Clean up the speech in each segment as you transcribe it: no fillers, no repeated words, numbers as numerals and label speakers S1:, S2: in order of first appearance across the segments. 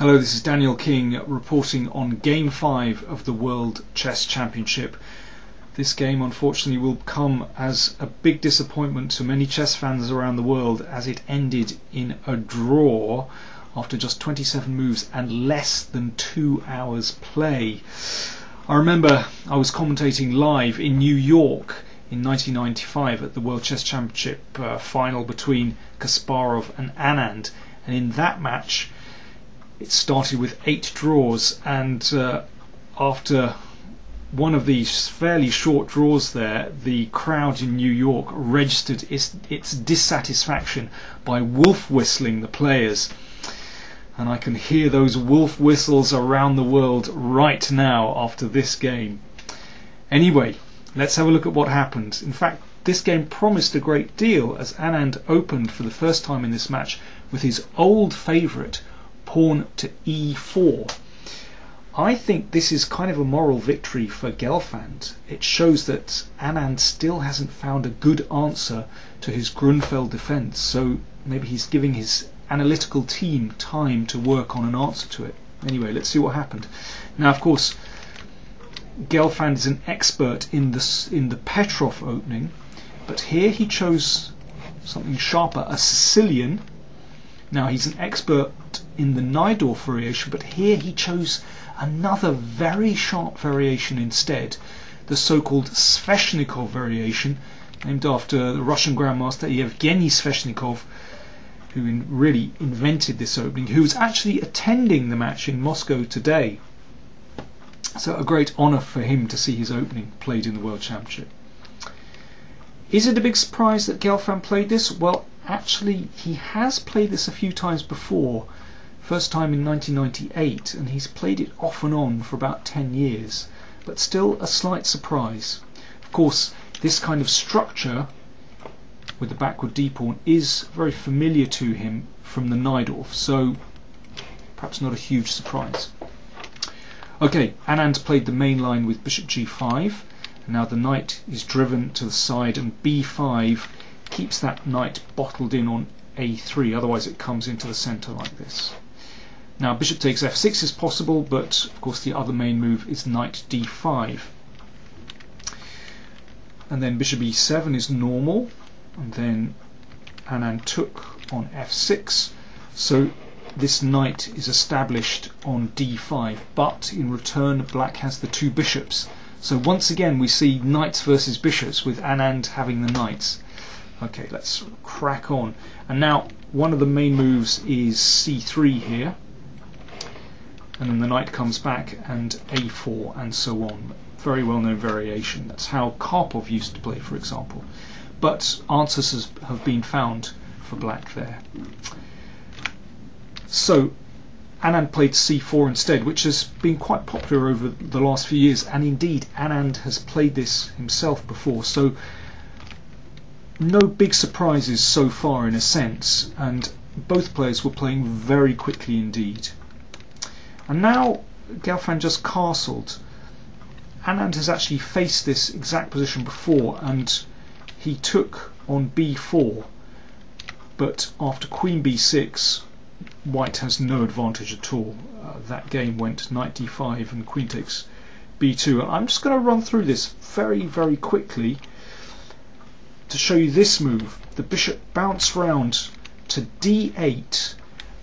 S1: Hello, this is Daniel King reporting on Game 5 of the World Chess Championship. This game unfortunately will come as a big disappointment to many chess fans around the world, as it ended in a draw after just 27 moves and less than 2 hours play. I remember I was commentating live in New York in 1995 at the World Chess Championship final between Kasparov and Anand, and in that match it started with 8 draws, and after one of these fairly short draws there, the crowd in New York registered its dissatisfaction by wolf whistling the players. And I can hear those wolf whistles around the world right now after this game. Anyway, let's have a look at what happened. In fact, this game promised a great deal, as Anand opened for the first time in this match with his old favourite, pawn to e4. I think this is kind of a moral victory for Gelfand. It shows that Anand still hasn't found a good answer to his Grunfeld defence, so maybe he's giving his analytical team time to work on an answer to it. Anyway, let's see what happened. Now, of course, Gelfand is an expert in the Petrov opening, but here he chose something sharper, a Sicilian. Now, he's an expert in the Najdorf variation, but here he chose another very sharp variation instead, the so-called Sveshnikov variation, named after the Russian Grandmaster Yevgeny Sveshnikov, who really invented this opening, who was actually attending the match in Moscow today. So a great honour for him to see his opening played in the World Championship. Is it a big surprise that Gelfand played this? Well, actually he has played this a few times before, first time in 1998, and he's played it off and on for about 10 years, but still a slight surprise. Of course, this kind of structure with the backward d-pawn is very familiar to him from the Najdorf, so perhaps not a huge surprise. Okay, Anand played the main line with bishop g5, and now the knight is driven to the side, and b5 keeps that knight bottled in on a3, otherwise it comes into the centre like this. Now bishop takes f6 is possible, but of course the other main move is knight d5. And then bishop e7 is normal, and then Anand took on f6, so this knight is established on d5, but in return black has the 2 bishops. So once again we see knights versus bishops with Anand having the knights. Okay, let's crack on. And now one of the main moves is c3 here, and then the knight comes back and a4 and so on. Very well known variation. That's how Karpov used to play, for example. But answers have been found for black there. So Anand played c4 instead, which has been quite popular over the last few years, and indeed Anand has played this himself before, so no big surprises so far in a sense, and both players were playing very quickly indeed. And now Gelfand just castled. Anand has actually faced this exact position before, and he took on b4, but after queen b6 white has no advantage at all. That game went knight d5 and queen takes b2. I'm just going to run through this very quickly to show you this move. The bishop bounced round to d8,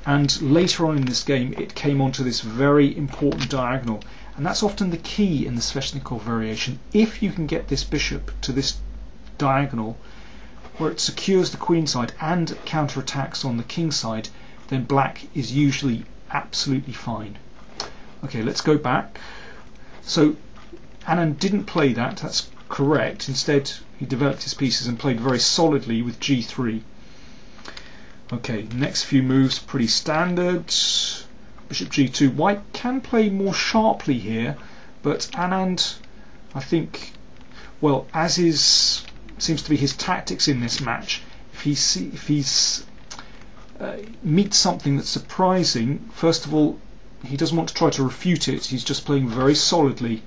S1: and later on in this game it came onto this very important diagonal, and that's often the key in the Sveshnikov variation. If you can get this bishop to this diagonal where it secures the queen side and counterattacks on the king side, then black is usually absolutely fine. Okay, let's go back. So Anand didn't play that, that's correct. Instead he developed his pieces and played very solidly with g3. Okay, next few moves pretty standard. Bishop g2. White can play more sharply here, but Anand, I think, well, as seems to be his tactics in this match, if he's meets something that's surprising, first of all he doesn't want to try to refute it, he's just playing very solidly,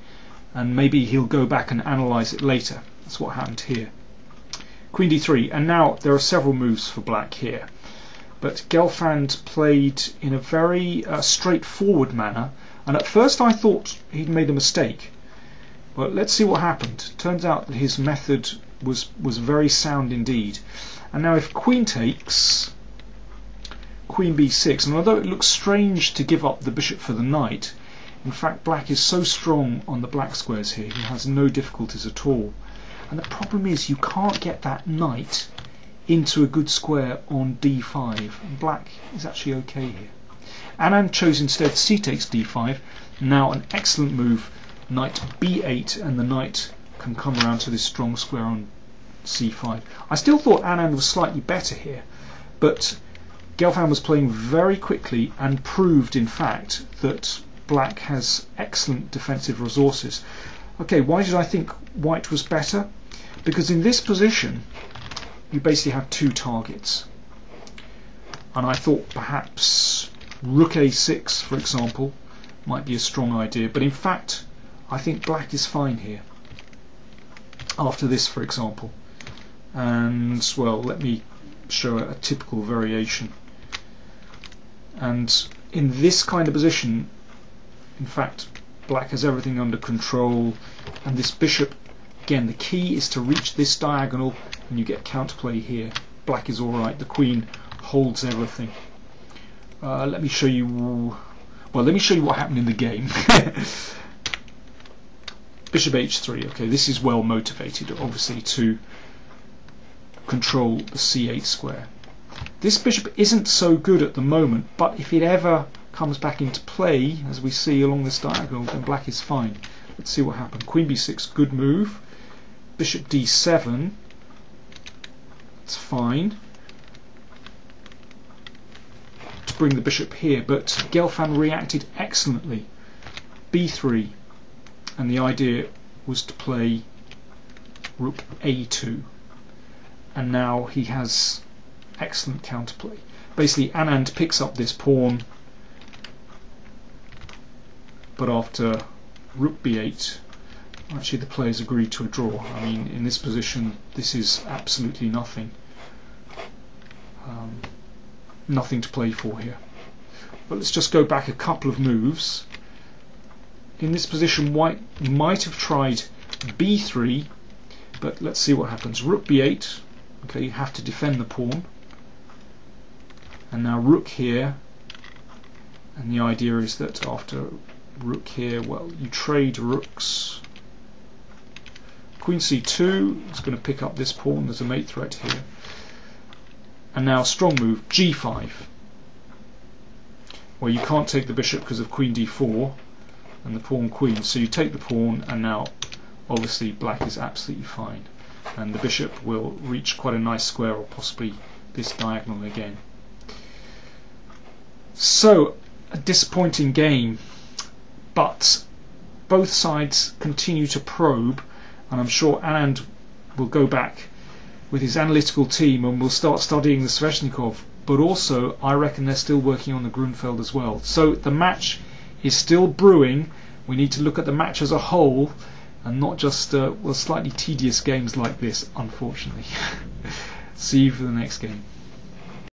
S1: and maybe he'll go back and analyse it later. That's what happened here. Queen d3, and now there are several moves for black here. but Gelfand played in a very straightforward manner, and at first I thought he'd made a mistake, but let's see what happened. Turns out that his method was very sound indeed. And now if Queen takes, Queen b6, and although it looks strange to give up the bishop for the knight, in fact Black is so strong on the black squares here, he has no difficulties at all. And the problem is you can't get that knight into a good square on d5, and Black is actually okay here. Anand chose instead c takes d5, now an excellent move, knight b8, and the knight can come around to this strong square on c5. I still thought Anand was slightly better here, but Gelfand was playing very quickly and proved in fact that Black has excellent defensive resources. Okay, why did I think White was better? Because in this position you basically have two targets, and I thought perhaps rook a6 for example might be a strong idea, but in fact I think Black is fine here after this for example. And well, let me show a typical variation. And in this kind of position in fact Black has everything under control, and this bishop, again the key is to reach this diagonal and you get counterplay here. Black is alright, the queen holds everything. Let me show you what happened in the game. Bishop h3, okay, this is well motivated obviously to control the c8 square. This bishop isn't so good at the moment, but if it ever comes back into play, as we see along this diagonal, then Black is fine. Let's see what happened. Queen b6, good move. Bishop d7, it's fine to bring the bishop here, but Gelfand reacted excellently. b3, and the idea was to play rook a2, and now he has excellent counterplay. Basically Anand picks up this pawn, but after rook b8 actually the players agreed to a draw. I mean, in this position this is absolutely nothing. Nothing to play for here. But let's just go back a couple of moves. In this position White might have tried b3, but let's see what happens. Rook b8, okay, you have to defend the pawn, and now rook here, and the idea is that after rook here, well, you trade rooks. Queen c2 is going to pick up this pawn, there's a mate threat here, and now strong move g5, where you can't take the bishop because of queen d4 and the pawn queen, so you take the pawn, and now obviously Black is absolutely fine, and the bishop will reach quite a nice square, or possibly this diagonal again. So a disappointing game, but both sides continue to probe, and I'm sure Anand will go back with his analytical team and will start studying the Sveshnikov, but also I reckon they're still working on the Grunfeld as well. So the match is still brewing. We need to look at the match as a whole and not just well, slightly tedious games like this, unfortunately. See you for the next game.